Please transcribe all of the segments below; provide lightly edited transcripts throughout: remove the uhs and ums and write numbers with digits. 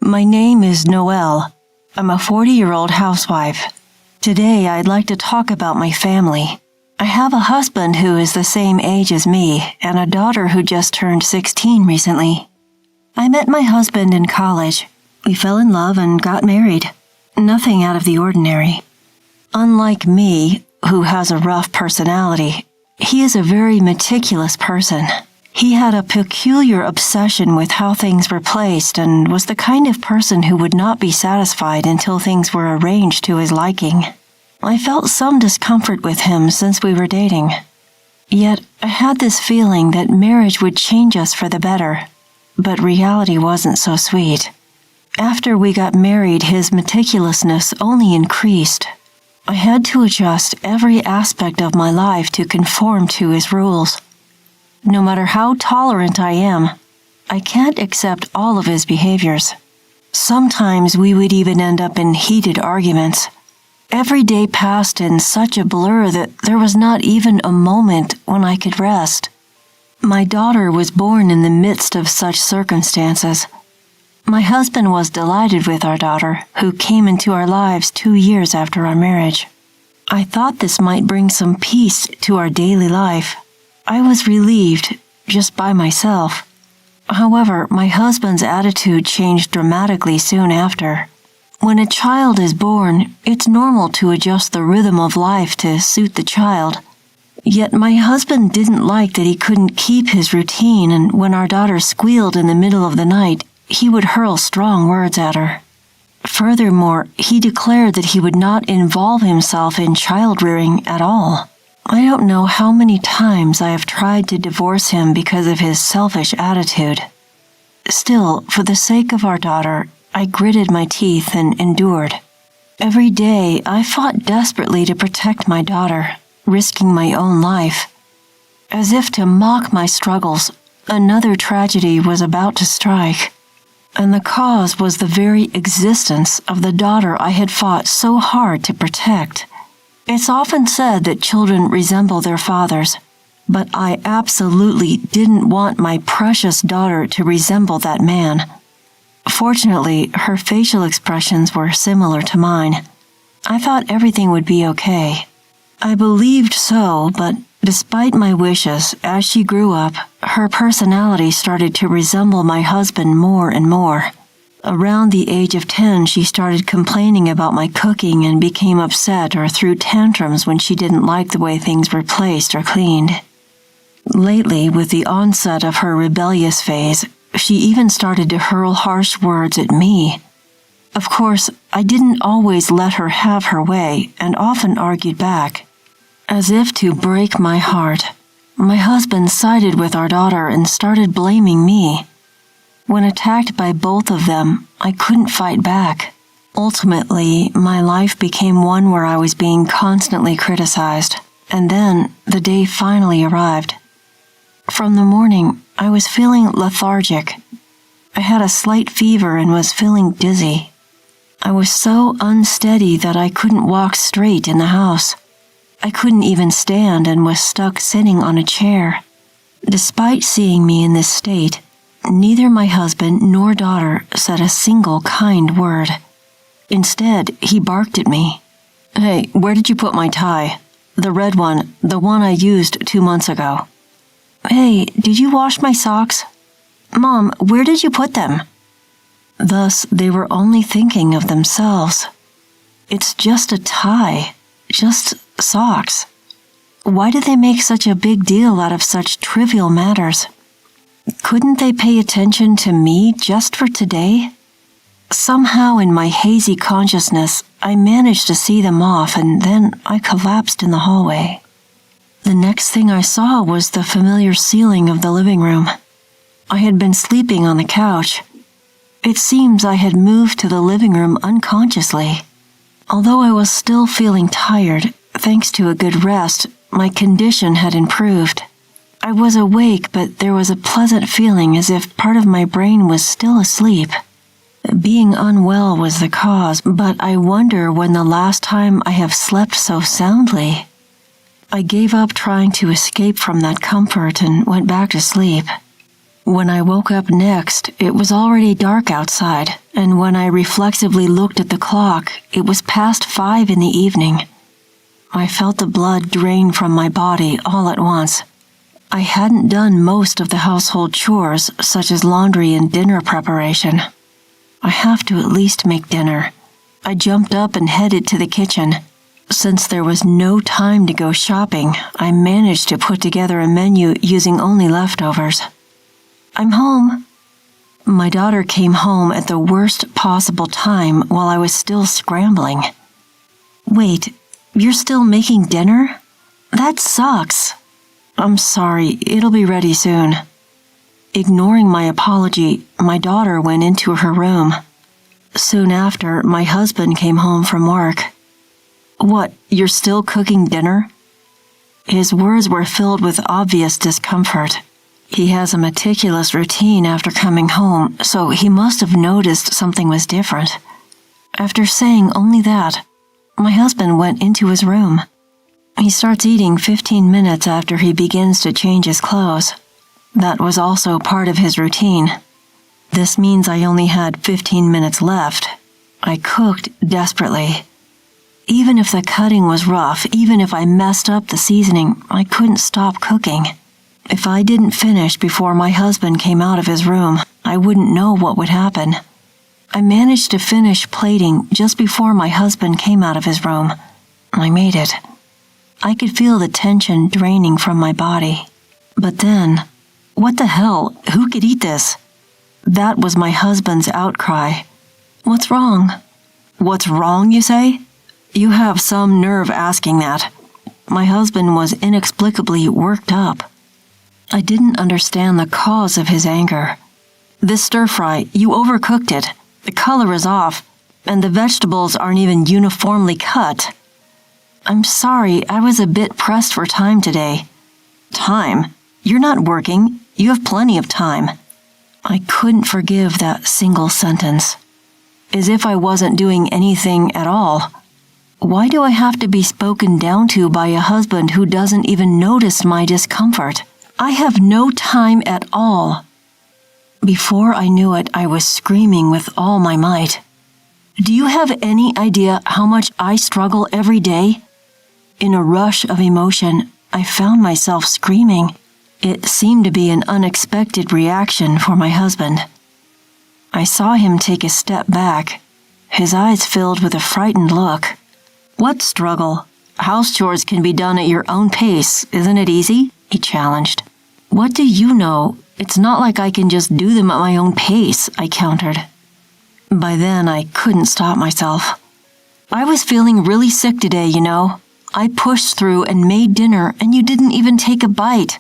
My name is Noelle. I'm a 40-year-old housewife. Today, I'd like to talk about my family. I have a husband who is the same age as me and a daughter who just turned 16 recently. I met my husband in college. We fell in love and got married. Nothing out of the ordinary. Unlike me, who has a rough personality, he is a very meticulous person. He had a peculiar obsession with how things were placed and was the kind of person who would not be satisfied until things were arranged to his liking. I felt some discomfort with him since we were dating. Yet, I had this feeling that marriage would change us for the better, but reality wasn't so sweet. After we got married, his meticulousness only increased. I had to adjust every aspect of my life to conform to his rules. No matter how tolerant I am, I can't accept all of his behaviors. Sometimes we would even end up in heated arguments. Every day passed in such a blur that there was not even a moment when I could rest. My daughter was born in the midst of such circumstances. My husband was delighted with our daughter, who came into our lives 2 years after our marriage. I thought this might bring some peace to our daily life. I was relieved, just by myself. However, my husband's attitude changed dramatically soon after. When a child is born, it's normal to adjust the rhythm of life to suit the child. Yet my husband didn't like that he couldn't keep his routine, and when our daughter squealed in the middle of the night, he would hurl strong words at her. Furthermore, he declared that he would not involve himself in child-rearing at all. I don't know how many times I have tried to divorce him because of his selfish attitude. Still, for the sake of our daughter, I gritted my teeth and endured. Every day, I fought desperately to protect my daughter, risking my own life. As if to mock my struggles, another tragedy was about to strike. And the cause was the very existence of the daughter I had fought so hard to protect. It's often said that children resemble their fathers, but I absolutely didn't want my precious daughter to resemble that man. Fortunately, her facial expressions were similar to mine. I thought everything would be okay. I believed so, but despite my wishes, as she grew up, her personality started to resemble my husband more and more. Around the age of 10, she started complaining about my cooking and became upset or threw tantrums when she didn't like the way things were placed or cleaned. Lately, with the onset of her rebellious phase, she even started to hurl harsh words at me. Of course, I didn't always let her have her way and often argued back. As if to break my heart, my husband sided with our daughter and started blaming me. When attacked by both of them, I couldn't fight back. Ultimately, my life became one where I was being constantly criticized, and then the day finally arrived. From the morning, I was feeling lethargic. I had a slight fever and was feeling dizzy. I was so unsteady that I couldn't walk straight in the house. I couldn't even stand and was stuck sitting on a chair. Despite seeing me in this state, neither my husband nor daughter said a single kind word. Instead, he barked at me. "Hey, where did you put my tie? The red one, the one I used 2 months ago." "Hey, did you wash my socks?" "Mom, where did you put them?" Thus, they were only thinking of themselves. It's just a tie, just socks. Why do they make such a big deal out of such trivial matters? Couldn't they pay attention to me just for today? Somehow in my hazy consciousness, I managed to see them off, and then I collapsed in the hallway. The next thing I saw was the familiar ceiling of the living room. I had been sleeping on the couch. It seems I had moved to the living room unconsciously. Although I was still feeling tired, thanks to a good rest, my condition had improved. I was awake, but there was a pleasant feeling as if part of my brain was still asleep. Being unwell was the cause, but I wonder when the last time I have slept so soundly. I gave up trying to escape from that comfort and went back to sleep. When I woke up next, it was already dark outside, and when I reflexively looked at the clock, it was past 5 in the evening. I felt the blood drain from my body all at once. I hadn't done most of the household chores, such as laundry and dinner preparation. I have to at least make dinner. I jumped up and headed to the kitchen. Since there was no time to go shopping, I managed to put together a menu using only leftovers. "I'm home." My daughter came home at the worst possible time while I was still scrambling. "Wait, you're still making dinner? That sucks." "I'm sorry, it'll be ready soon." Ignoring my apology, my daughter went into her room. Soon after, my husband came home from work. "What, you're still cooking dinner?" His words were filled with obvious discomfort. He has a meticulous routine after coming home, so he must have noticed something was different. After saying only that, my husband went into his room. He starts eating 15 minutes after he begins to change his clothes. That was also part of his routine. This means I only had 15 minutes left. I cooked desperately. Even if the cutting was rough, even if I messed up the seasoning, I couldn't stop cooking. If I didn't finish before my husband came out of his room, I wouldn't know what would happen. I managed to finish plating just before my husband came out of his room. I made it. I could feel the tension draining from my body. But then, what the hell? Who could eat this? That was my husband's outcry. "What's wrong?" "What's wrong, you say? You have some nerve asking that." My husband was inexplicably worked up. I didn't understand the cause of his anger. "This stir-fry, you overcooked it. The color is off, and the vegetables aren't even uniformly cut." "I'm sorry, I was a bit pressed for time today." "Time? You're not working. You have plenty of time." I couldn't forgive that single sentence. As if I wasn't doing anything at all. Why do I have to be spoken down to by a husband who doesn't even notice my discomfort? I have no time at all. Before I knew it, I was screaming with all my might. Do you have any idea how much I struggle every day? In a rush of emotion, I found myself screaming. It seemed to be an unexpected reaction for my husband. I saw him take a step back, his eyes filled with a frightened look. "What struggle? House chores can be done at your own pace, isn't it easy?" he challenged. "What do you know? It's not like I can just do them at my own pace," I countered. By then, I couldn't stop myself. "I was feeling really sick today, you know. I pushed through and made dinner, and you didn't even take a bite.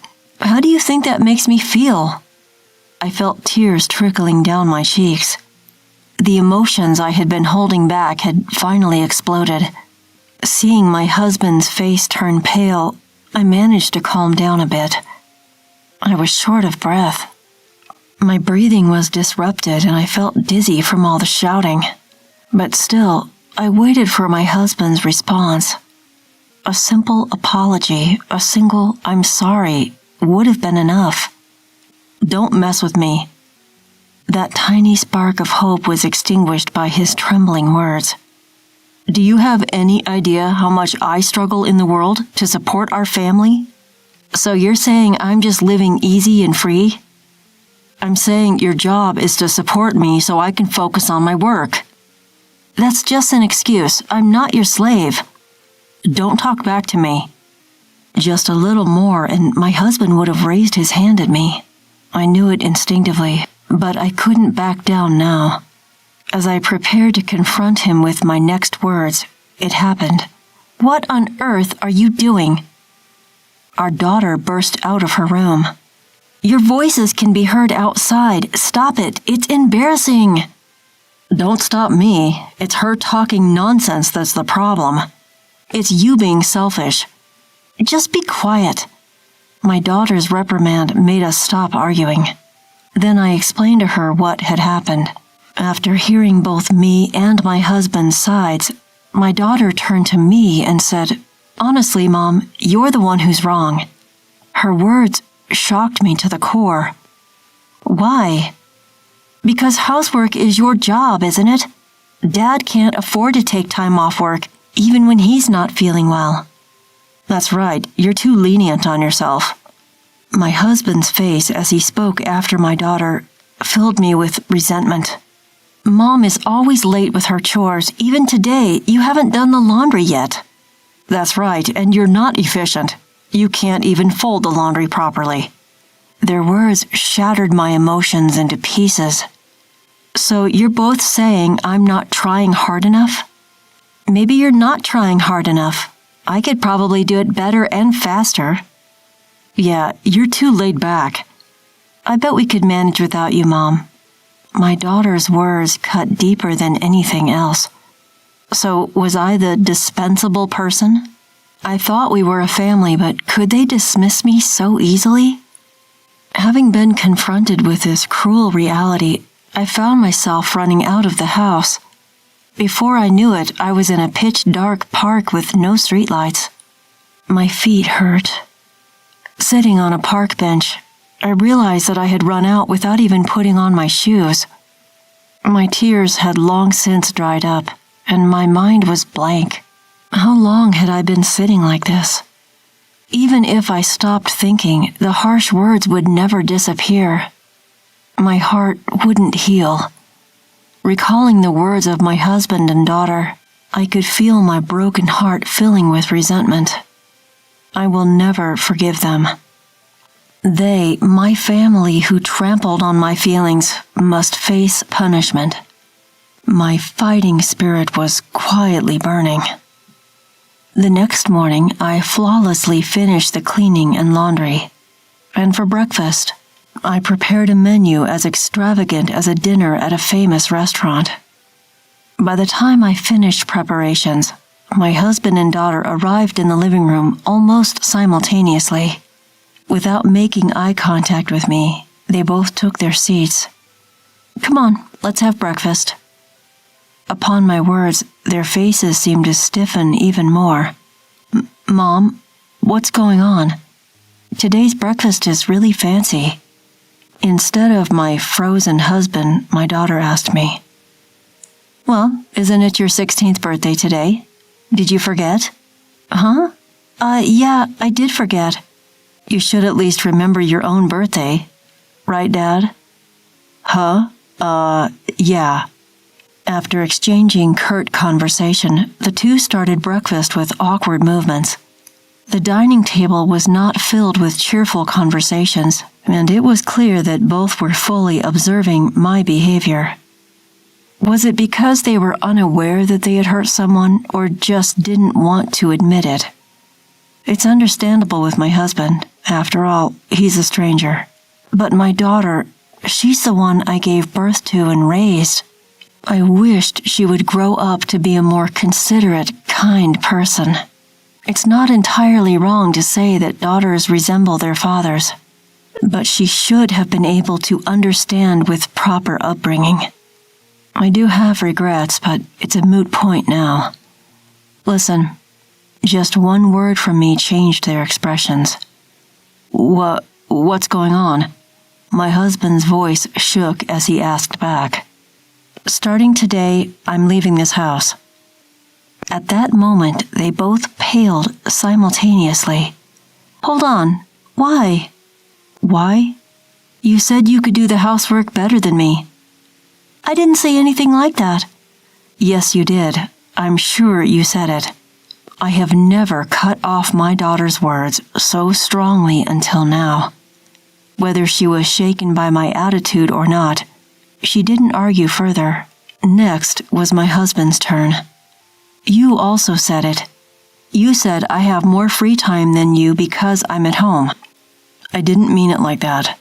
How do you think that makes me feel?" I felt tears trickling down my cheeks. The emotions I had been holding back had finally exploded. Seeing my husband's face turn pale, I managed to calm down a bit. I was short of breath. My breathing was disrupted and I felt dizzy from all the shouting. But still, I waited for my husband's response. A simple apology, a single "I'm sorry," would have been enough. "Don't mess with me." That tiny spark of hope was extinguished by his trembling words. "Do you have any idea how much I struggle in the world to support our family? So you're saying I'm just living easy and free? I'm saying your job is to support me so I can focus on my work. That's just an excuse. I'm not your slave. Don't talk back to me." Just a little more and my husband would have raised his hand at me. I knew it instinctively, but I couldn't back down now. As I prepared to confront him with my next words, it happened. "What on earth are you doing?" Our daughter burst out of her room. "Your voices can be heard outside. Stop it. It's embarrassing." "Don't stop me. It's her talking nonsense that's the problem. It's you being selfish." "Just be quiet." My daughter's reprimand made us stop arguing. Then I explained to her what had happened. After hearing both me and my husband's sides, my daughter turned to me and said, "Honestly, Mom, you're the one who's wrong." Her words shocked me to the core. "Why?" Because housework is your job, isn't it? Dad can't afford to take time off work, even when he's not feeling well. That's right, you're too lenient on yourself. My husband's face as he spoke after my daughter filled me with resentment. Mom is always late with her chores. Even today, you haven't done the laundry yet. That's right, and you're not efficient. You can't even fold the laundry properly. Their words shattered my emotions into pieces. So you're both saying I'm not trying hard enough? Maybe you're not trying hard enough. I could probably do it better and faster. Yeah, you're too laid back. I bet we could manage without you, Mom. My daughter's words cut deeper than anything else. So was I the dispensable person? I thought we were a family, but could they dismiss me so easily? Having been confronted with this cruel reality, I found myself running out of the house. Before I knew it, I was in a pitch-dark park with no streetlights. My feet hurt. Sitting on a park bench, I realized that I had run out without even putting on my shoes. My tears had long since dried up, and my mind was blank. How long had I been sitting like this? Even if I stopped thinking, the harsh words would never disappear. My heart wouldn't heal. Recalling the words of my husband and daughter, I could feel my broken heart filling with resentment. I will never forgive them. They, my family who trampled on my feelings, must face punishment. My fighting spirit was quietly burning. The next morning, I flawlessly finished the cleaning and laundry. And for breakfast, I prepared a menu as extravagant as a dinner at a famous restaurant. By the time I finished preparations, my husband and daughter arrived in the living room almost simultaneously. Without making eye contact with me, they both took their seats. Come on, let's have breakfast. Upon my words, their faces seemed to stiffen even more. Mom, what's going on? Today's breakfast is really fancy. Instead of my frozen husband, my daughter asked me. Well, isn't it your 16th birthday today? Did you forget? Huh? Yeah, I did forget. You should at least remember your own birthday. Right, Dad? Huh? Yeah. After exchanging curt conversation, the two started breakfast with awkward movements. The dining table was not filled with cheerful conversations, and it was clear that both were fully observing my behavior. Was it because they were unaware that they had hurt someone, or just didn't want to admit it? It's understandable with my husband. After all, he's a stranger. But my daughter, she's the one I gave birth to and raised. I wished she would grow up to be a more considerate, kind person. It's not entirely wrong to say that daughters resemble their fathers, but she should have been able to understand with proper upbringing. I do have regrets, but it's a moot point now. Listen, just one word from me changed their expressions. What's going on? My husband's voice shook as he asked back. Starting today, I'm leaving this house. At that moment, they both paled simultaneously. Hold on. Why? Why? You said you could do the housework better than me. I didn't say anything like that. Yes, you did. I'm sure you said it. I have never cut off my daughter's words so strongly until now. Whether she was shaken by my attitude or not, she didn't argue further. Next was my husband's turn. You also said it. You said I have more free time than you because I'm at home. I didn't mean it like that.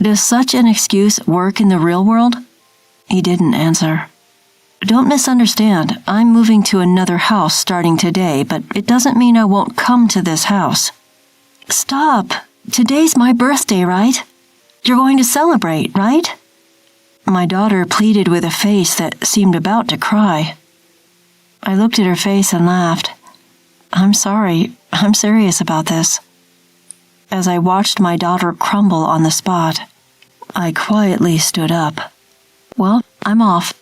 Does such an excuse work in the real world? He didn't answer. Don't misunderstand. I'm moving to another house starting today, but it doesn't mean I won't come to this house. Stop. Today's my birthday, right? You're going to celebrate, right? My daughter pleaded with a face that seemed about to cry. I looked at her face and laughed. I'm sorry. I'm serious about this. As I watched my daughter crumble on the spot, I quietly stood up. Well, I'm off.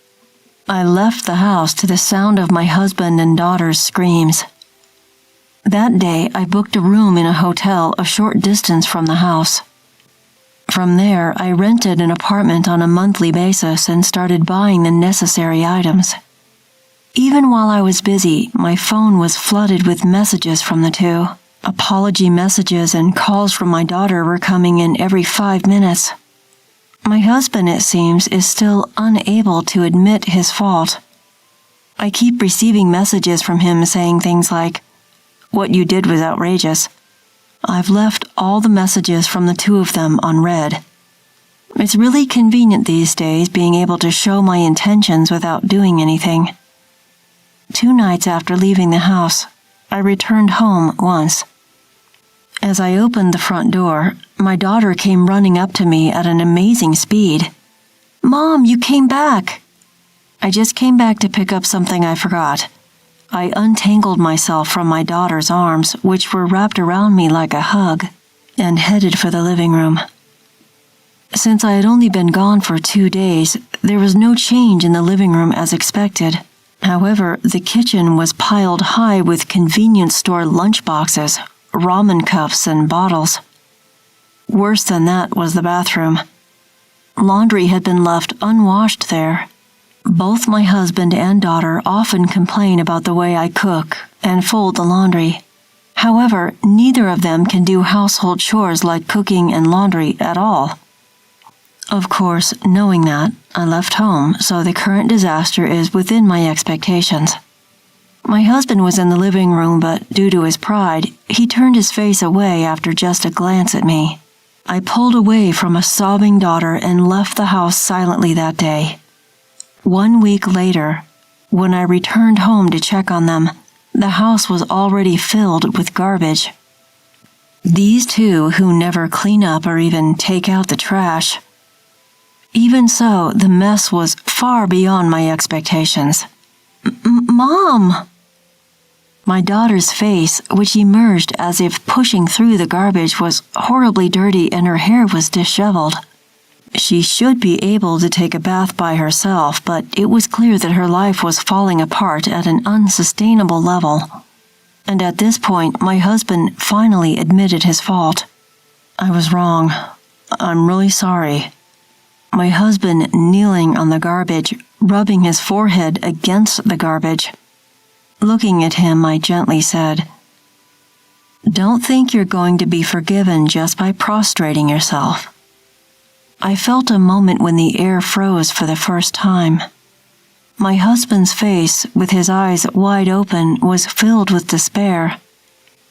I left the house to the sound of my husband and daughter's screams. That day, I booked a room in a hotel a short distance from the house. From there, I rented an apartment on a monthly basis and started buying the necessary items. Even while I was busy, my phone was flooded with messages from the two. Apology messages and calls from my daughter were coming in every 5 minutes. My husband, it seems, is still unable to admit his fault. I keep receiving messages from him saying things like, "What you did was outrageous." I've left all the messages from the two of them unread. It's really convenient these days being able to show my intentions without doing anything. 2 nights after leaving the house, I returned home once. As I opened the front door, my daughter came running up to me at an amazing speed. "Mom, you came back!" "I just came back to pick up something I forgot." I untangled myself from my daughter's arms, which were wrapped around me like a hug, and headed for the living room. Since I had only been gone for 2 days, there was no change in the living room as expected. However, the kitchen was piled high with convenience store lunchboxes, ramen cups, and bottles. Worse than that was the bathroom. Laundry had been left unwashed there. Both my husband and daughter often complain about the way I cook and fold the laundry. However, neither of them can do household chores like cooking and laundry at all. Of course, knowing that, I left home, so the current disaster is within my expectations. My husband was in the living room, but due to his pride, he turned his face away after just a glance at me. I pulled away from a sobbing daughter and left the house silently that day. 1 week later, when I returned home to check on them, the house was already filled with garbage. These two who never clean up or even take out the trash. Even so, the mess was far beyond my expectations. "Mom!" My daughter's face, which emerged as if pushing through the garbage, was horribly dirty and her hair was disheveled. She should be able to take a bath by herself, but it was clear that her life was falling apart at an unsustainable level. And at this point, my husband finally admitted his fault. "I was wrong. I'm really sorry." My husband kneeling on the garbage, rubbing his forehead against the garbage. Looking at him, I gently said, "Don't think you're going to be forgiven just by prostrating yourself." I felt a moment when the air froze for the first time. My husband's face, with his eyes wide open, was filled with despair.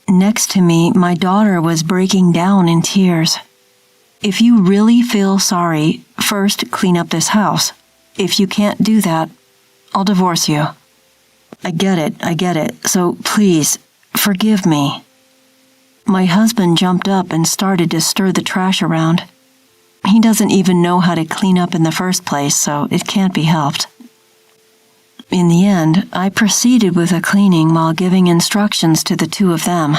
Next to me, my daughter was breaking down in tears. "If you really feel sorry, first clean up this house. If you can't do that, I'll divorce you." I get it, so please, forgive me." My husband jumped up and started to stir the trash around. He doesn't even know how to clean up in the first place, so it can't be helped. In the end, I proceeded with the cleaning while giving instructions to the two of them.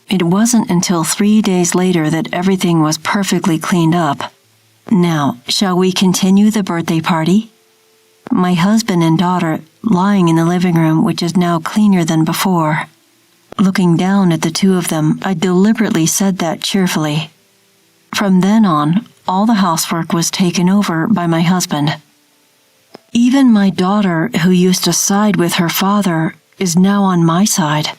It wasn't until 3 days later that everything was perfectly cleaned up. Now, shall we continue the birthday party? My husband and daughter lying in the living room, which is now cleaner than before. Looking down at the two of them, I deliberately said that cheerfully. From then on, all the housework was taken over by my husband. Even my daughter, who used to side with her father, is now on my side.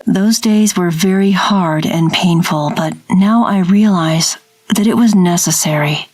Those days were very hard and painful, but now I realize that it was necessary.